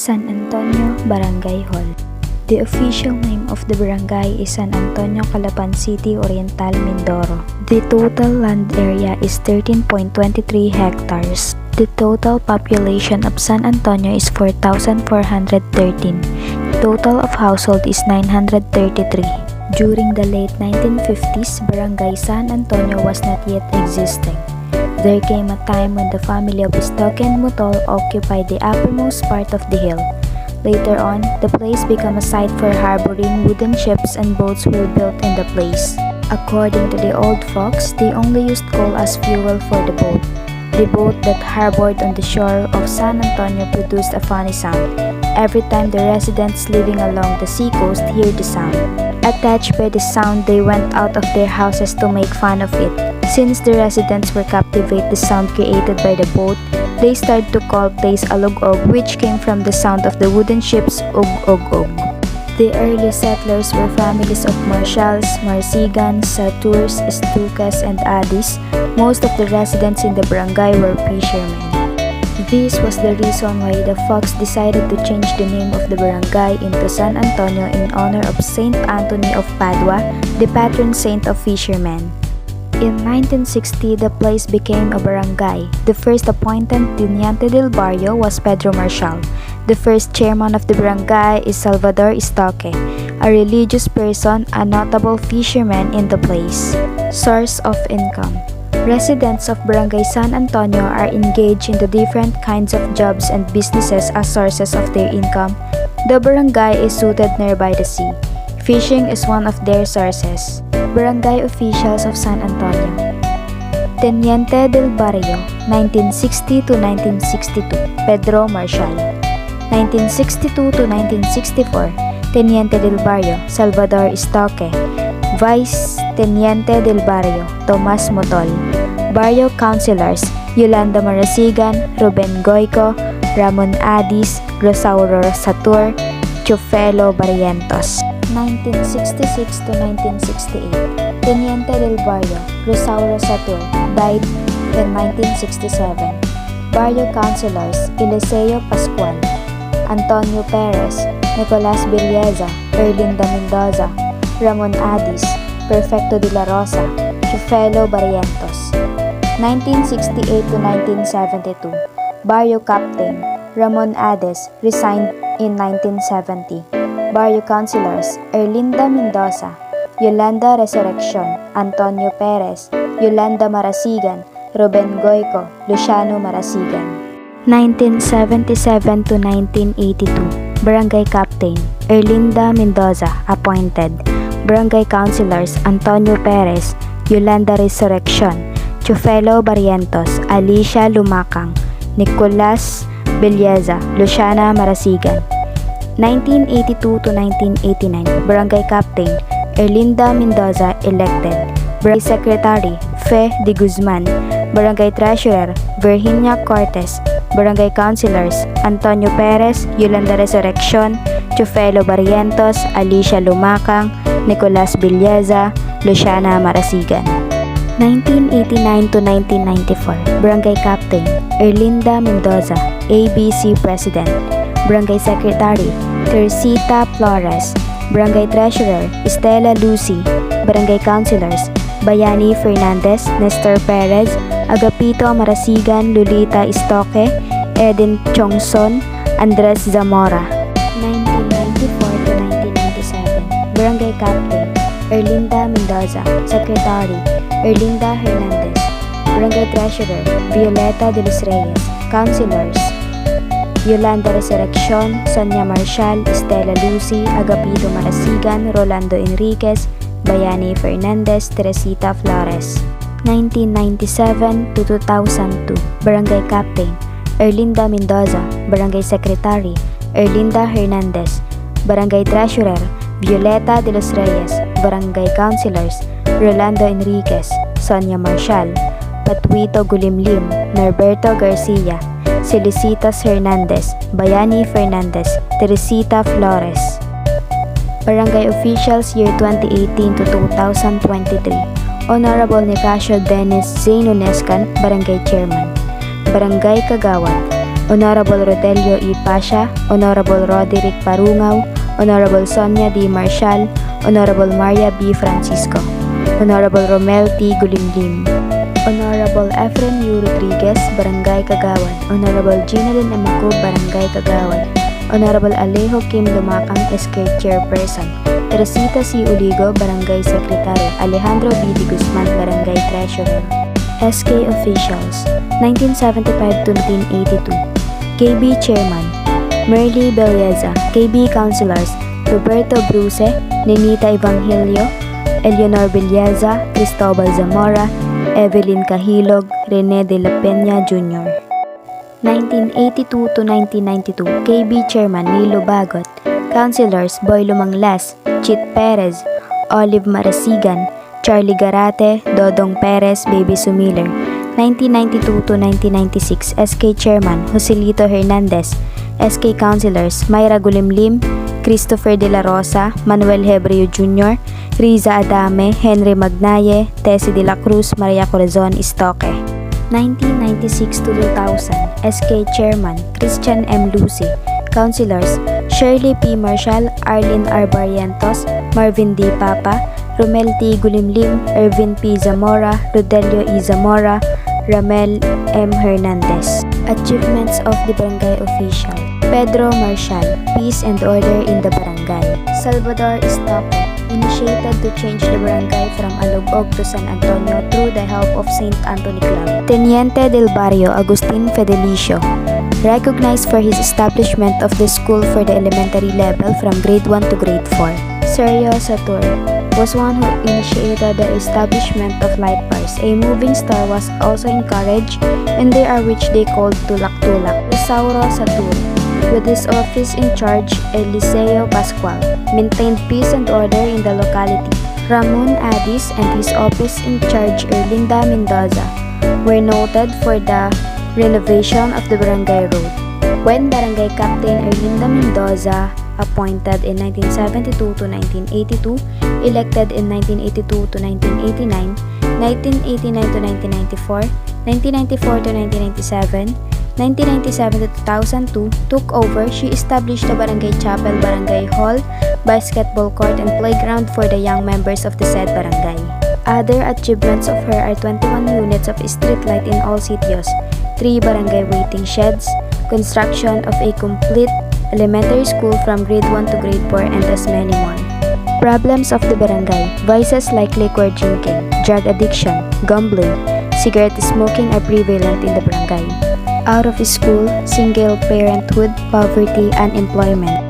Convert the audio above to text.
San Antonio Barangay Hall. The official name of the barangay is San Antonio, Calapan City, Oriental, Mindoro. The total land area is 13.23 hectares. The total population of San Antonio is 4,413. Total of household is 933. During the late 1950s, Barangay San Antonio was not yet existing. There came a time when the family of Stoke and Mutol occupied the uppermost part of the hill. Later on, the place became a site for harboring. Wooden ships and boats were built in the place. According to the old folks, they only used coal as fuel for the boat. The boat that harbored on the shore of San Antonio produced a funny sound. Every time the residents living along the seacoast hear the sound. Attached by the sound, they went out of their houses to make fun of it. Since the residents were captivated the sound created by the boat, they started to call place alog-og, which came from the sound of the wooden ships og-og-og. The early settlers were families of Marshals, Marsigans, Saturs, Estucas, and Adis. Most of the residents in the barangay were fishermen. This was the reason why the folks decided to change the name of the barangay into San Antonio in honor of Saint Anthony of Padua, the patron saint of fishermen. In 1960, the place became a barangay. The first appointed Teniente del Barrio was Pedro Marshal. The first chairman of the barangay is Salvador Stoke, a religious person, a notable fisherman in the place. Source of income. Residents of Barangay San Antonio are engaged in the different kinds of jobs and businesses as sources of their income. The barangay is situated nearby the sea. Fishing is one of their sources. Barangay officials of San Antonio. Teniente del Barrio, 1960 to 1962, Pedro Marshal. 1962 to 1964, Teniente del Barrio, Salvador Stoke. Vice Teniente del Barrio, Tomas Motol. Barrio Councilors, Yolanda Marasigan, Ruben Goico, Ramon Adis, Rosauro Satur, Chufelo Barrientos. 1966 to 1968, Teniente del Barrio, Rosauro Satur, died in 1967. Barrio Councilors, Eliseo Pascual, Antonio Perez, Nicolas Villeza, Erlinda Mendoza, Ramon Adis, Perfecto de la Rosa, Chufelo Barrientos. 1968 to 1972, Barrio Captain, Ramon Ades, resigned in 1970. Barrio Councilors, Erlinda Mendoza, Yolanda Resurrection, Antonio Perez, Yolanda Marasigan, Ruben Goico, Luciano Marasigan. 1977 to 1982, Barangay Captain, Erlinda Mendoza, appointed. Barangay Councilors, Antonio Perez, Yolanda Resurrection, Chufelo Barrientos, Alicia Lumakang, Nicolas Villeza, Luciana Marasigan. 1982 to 1989, Barangay Captain, Erlinda Mendoza, elected. Barangay Secretary, Fe de Guzman. Barangay Treasurer, Virginia Cortes. Barangay Councilors, Antonio Perez, Yolanda Resurrection, Chufelo Barrientos, Alicia Lumakang, Nicolas Villeza, Luciana Marasigan. 1989 to 1994, Barangay Captain, Erlinda Mendoza, ABC President. Barangay Secretary, Teresita Flores. Barangay Treasurer, Estela Lucy. Barangay Councilors, Bayani Fernandez, Nestor Perez, Agapito Marasigan, Lolita Stoke, Eden Chongson, Andres Zamora. 1994 to 1997, Barangay Captain, Erlinda Mendoza. Secretary, Erlinda Hernandez. Barangay Treasurer, Violeta de los Reyes. Councilors, Yolanda Resurrection, Sonia Marshal, Estela Lucy, Agapito Marasigan, Rolando Enriquez, Bayani Fernandez, Teresita Flores. 1997 to 2002, Barangay Captain, Erlinda Mendoza. Barangay Secretary, Erlinda Hernandez. Barangay Treasurer, Violeta de los Reyes. Barangay Councilors, Rolando Enriquez, Sonia Marshal, Patuito Gulimlim, Norberto Garcia, Felicitas Hernandez, Bayani Fernandez, Teresita Flores. Barangay Officials Year 2018 to 2023, Honorable Nicasio Dennis Zainunescan, Barangay Chairman. Barangay Kagawad, Honorable Rodelio E. Pasha, Honorable Roderick Parungaw, Honorable Sonia D. Marshall, Honorable Maria B. Francisco, Honorable Romel T. Gulimlim, Honorable Efren U. Rodriguez, Barangay Kagawan, Honorable Ginalyn M. Macub, Barangay Kagawan, Honorable Alejo Kim Lumakang, SK Chairperson, Teresita C. Uligo, Barangay Secretary, Alejandro B. Di Guzman, Barangay Treasurer. SK Officials, 1975 to 1982. KB Chairman, Merly Belleza. KB Councilors, Roberto Bruce, Nenita Evangelio, Eleanor Belleza, Cristobal Zamora, Evelyn Kahilog, Rene de la Peña Jr. 1982 to 1992, KB Chairman Nilo Bagot. Councilors Boy Lumanglas, Chit Perez, Olive Marasigan, Charlie Garate, Dodong Perez, Baby Sumiller. 1992 to 1996, SK Chairman Joselito Hernandez. SK Councilors Mayra Gulimlim, Christopher De La Rosa, Manuel Hebreo Jr., Riza Adame, Henry Magnaye, Tessie De La Cruz, Maria Corazon Istoque. 1996 to 2000, SK Chairman Christian M. Lucy. Councilors Shirley P. Marshall, Arlene R. Barrientos, Marvin D. Papa, Romel T. Gulimlim, Ervin P. Zamora, Rodelio E. Zamora, Ramel M. Hernandez. Achievements of the Barangay Official: Pedro Marshall, Peace and Order in the Barangay. Salvador Istoque, initiated to change the barangay from Alugog to San Antonio through the help of St. Anthony Club. Teniente del Barrio Agustin Fedelicio, recognized for his establishment of the school for the elementary level from grade 1 to grade 4. Sergio Satur was one who initiated the establishment of light bars. A moving star was also encouraged, and they are which they called Tulak-Tulak. Rosauro Satur, with his office in charge, Eliseo Pascual, maintained peace and order in the locality. Ramon Adis and his office in charge, Erlinda Mendoza, were noted for the renovation of the barangay road. When Barangay Captain Erlinda Mendoza, appointed in 1972 to 1982, elected in 1982 to 1989, 1989 to 1994, 1994 to 1997, 1997 to 2002, took over, she established the Barangay Chapel, Barangay Hall, basketball court, and playground for the young members of the said barangay. Other achievements of her are 21 units of street light in all sitios, 3 barangay waiting sheds, construction of a complete elementary school from grade 1 to grade 4, and as many more. Problems of the barangay: vices like liquor drinking, drug addiction, gambling, cigarette smoking are prevalent in the barangay. Out of school, single parenthood, poverty, unemployment.